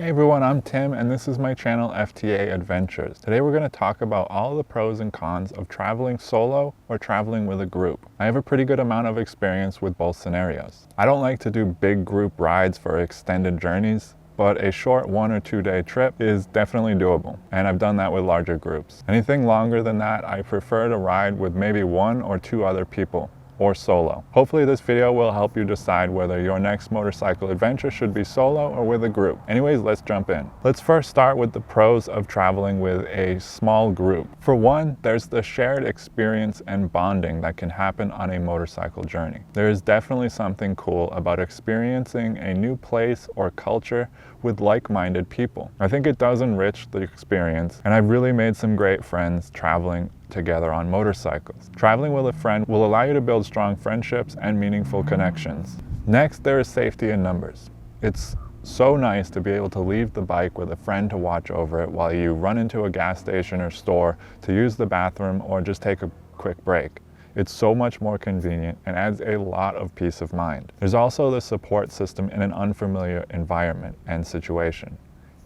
Hey everyone, I'm Tim and this is my channel FTA Adventures. Today we're going to talk about all the pros and cons of traveling solo or traveling with a group. I have a pretty good amount of experience with both scenarios. I don't like to do big group rides for extended journeys, but a short 1 or 2 day trip is definitely doable, and I've done that with larger groups. Anything longer than that, I prefer to ride with maybe 1 or 2 other people, or solo. Hopefully this video will help you decide whether your next motorcycle adventure should be solo or with a group. Anyways, let's jump in. Let's first start with the pros of traveling with a small group. For one, there's the shared experience and bonding that can happen on a motorcycle journey. There is definitely something cool about experiencing a new place or culture with like-minded people. I think it does enrich the experience, and I've really made some great friends traveling together on motorcycles. Traveling with a friend will allow you to build strong friendships and meaningful connections. Next, there is safety in numbers. It's so nice to be able to leave the bike with a friend to watch over it while you run into a gas station or store to use the bathroom or just take a quick break. It's so much more convenient and adds a lot of peace of mind. There's also the support system in an unfamiliar environment and situation.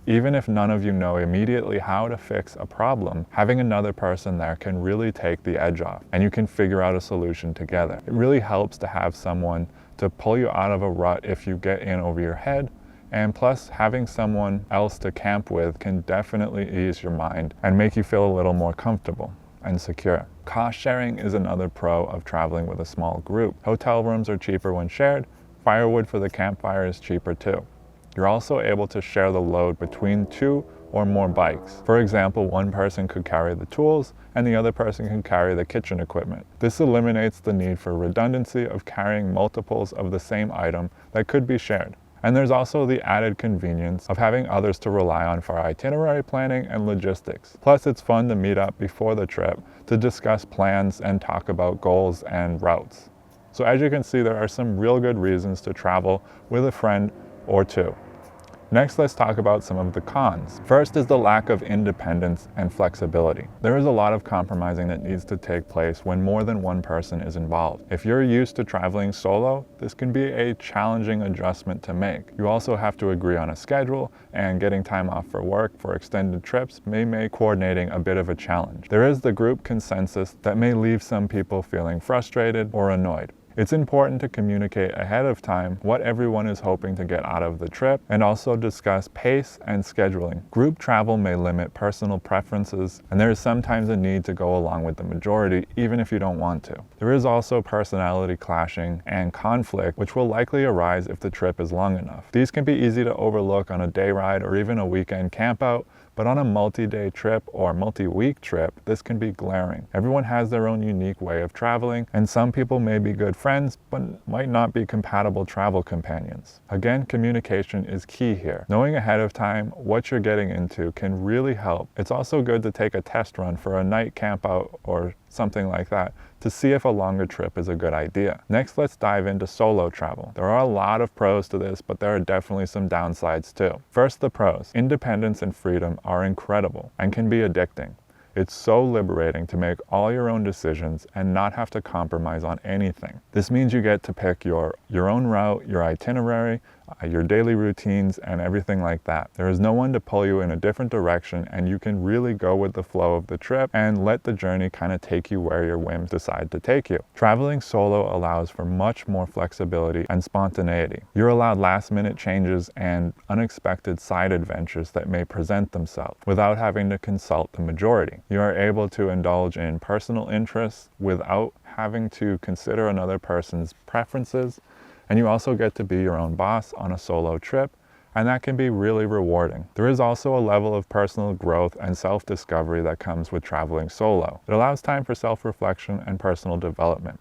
Even if none of you know immediately how to fix a problem, having another person there can really take the edge off, and you can figure out a solution together. It really helps to have someone to pull you out of a rut if you get in over your head, and plus having someone else to camp with can definitely ease your mind and make you feel a little more comfortable and secure. Cost sharing is another pro of traveling with a small group. Hotel rooms are cheaper when shared. Firewood for the campfire is cheaper too. You're also able to share the load between 2 or more bikes. For example, one person could carry the tools and the other person can carry the kitchen equipment. This eliminates the need for redundancy of carrying multiples of the same item that could be shared. And there's also the added convenience of having others to rely on for itinerary planning and logistics. Plus, it's fun to meet up before the trip to discuss plans and talk about goals and routes. So as you can see, there are some real good reasons to travel with a friend or two. Next, let's talk about some of the cons. First is the lack of independence and flexibility. There is a lot of compromising that needs to take place when more than one person is involved. If you're used to traveling solo, this can be a challenging adjustment to make. You also have to agree on a schedule, and getting time off for work for extended trips may make coordinating a bit of a challenge. There is the group consensus that may leave some people feeling frustrated or annoyed. It's important to communicate ahead of time what everyone is hoping to get out of the trip and also discuss pace and scheduling. Group travel may limit personal preferences, and there is sometimes a need to go along with the majority even if you don't want to. There is also personality clashing and conflict, which will likely arise if the trip is long enough. These can be easy to overlook on a day ride or even a weekend campout, but on a multi-day trip or multi-week trip, this can be glaring. Everyone has their own unique way of traveling, and some people may be good friends, but might not be compatible travel companions. Again, communication is key here. Knowing ahead of time what you're getting into can really help. It's also good to take a test run for a night campout or something like that to see if a longer trip is a good idea. Next, let's dive into solo travel. There are a lot of pros to this, but there are definitely some downsides too. First, the pros. Independence and freedom are incredible and can be addicting. It's so liberating to make all your own decisions and not have to compromise on anything. This means you get to pick your own route, your itinerary, your daily routines, and everything like that. There is no one to pull you in a different direction, and you can really go with the flow of the trip and let the journey kind of take you where your whims decide to take you. Traveling solo allows for much more flexibility and spontaneity. You're allowed last-minute changes and unexpected side adventures that may present themselves without having to consult the majority. You are able to indulge in personal interests without having to consider another person's preferences, and you also get to be your own boss on a solo trip, and that can be really rewarding. There is also a level of personal growth and self-discovery that comes with traveling solo. It allows time for self-reflection and personal development.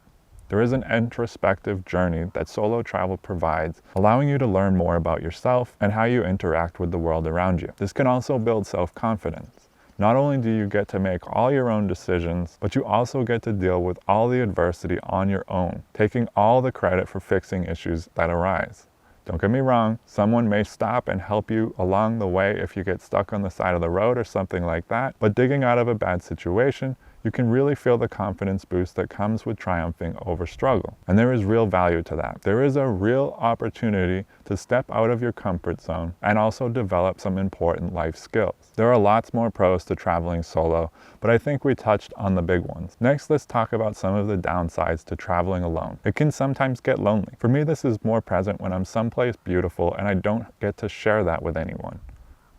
There is an introspective journey that solo travel provides, allowing you to learn more about yourself and how you interact with the world around you. This can also build self-confidence. Not only do you get to make all your own decisions, but you also get to deal with all the adversity on your own, taking all the credit for fixing issues that arise. Don't get me wrong, someone may stop and help you along the way if you get stuck on the side of the road or something like that, but digging out of a bad situation, you can really feel the confidence boost that comes with triumphing over struggle. And there is real value to that. There is a real opportunity to step out of your comfort zone and also develop some important life skills. There are lots more pros to traveling solo, but I think we touched on the big ones. Next, let's talk about some of the downsides to traveling alone. It can sometimes get lonely. For me, this is more present when I'm someplace beautiful and I don't get to share that with anyone.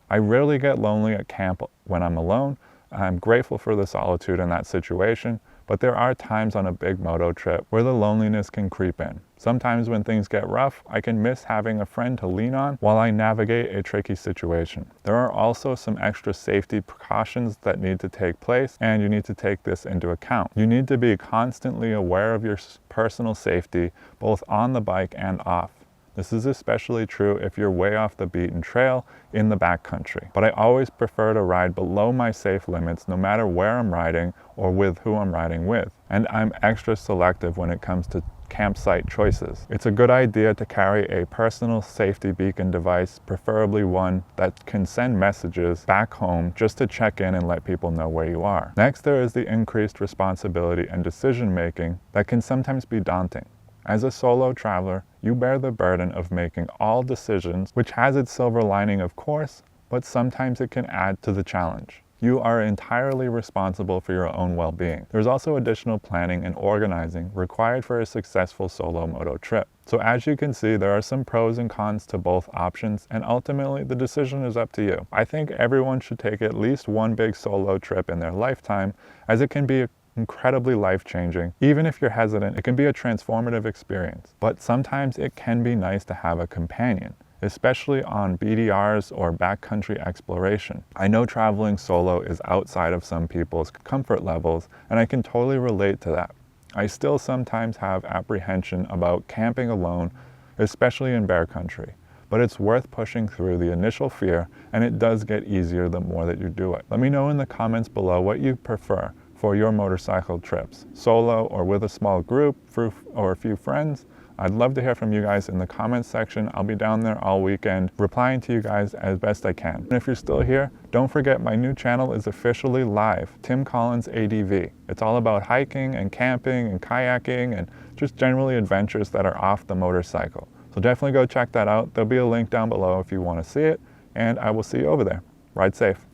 I rarely get lonely at camp when I'm alone. I'm grateful for the solitude in that situation, but there are times on a big moto trip where the loneliness can creep in. Sometimes when things get rough, I can miss having a friend to lean on while I navigate a tricky situation. There are also some extra safety precautions that need to take place, and you need to take this into account. You need to be constantly aware of your personal safety, both on the bike and off. This is especially true if you're way off the beaten trail in the backcountry. But I always prefer to ride below my safe limits no matter where I'm riding or with who I'm riding with. And I'm extra selective when it comes to campsite choices. It's a good idea to carry a personal safety beacon device, preferably one that can send messages back home just to check in and let people know where you are. Next, there is the increased responsibility and decision making that can sometimes be daunting. As a solo traveler, you bear the burden of making all decisions, which has its silver lining, of course, but sometimes it can add to the challenge. You are entirely responsible for your own well-being. There's also additional planning and organizing required for a successful solo moto trip. So as you can see, there are some pros and cons to both options, and ultimately the decision is up to you. I think everyone should take at least one big solo trip in their lifetime, as it can be incredibly life-changing. Even if you're hesitant, it can be a transformative experience. But sometimes it can be nice to have a companion, especially on BDRs or backcountry exploration. I know traveling solo is outside of some people's comfort levels, and I can totally relate to that. I still sometimes have apprehension about camping alone, especially in bear country. But it's worth pushing through the initial fear, and it does get easier the more that you do it. Let me know in the comments below what you prefer for your motorcycle trips, solo or with a small group or a few friends. I'd love to hear from you guys in the comments section. I'll be down there all weekend replying to you guys as best I can. And if you're still here, don't forget my new channel is officially live, Tim Collins ADV. It's all about hiking and camping and kayaking and just generally adventures that are off the motorcycle. So definitely go check that out. There'll be a link down below if you want to see it, and I will see you over there. Ride safe.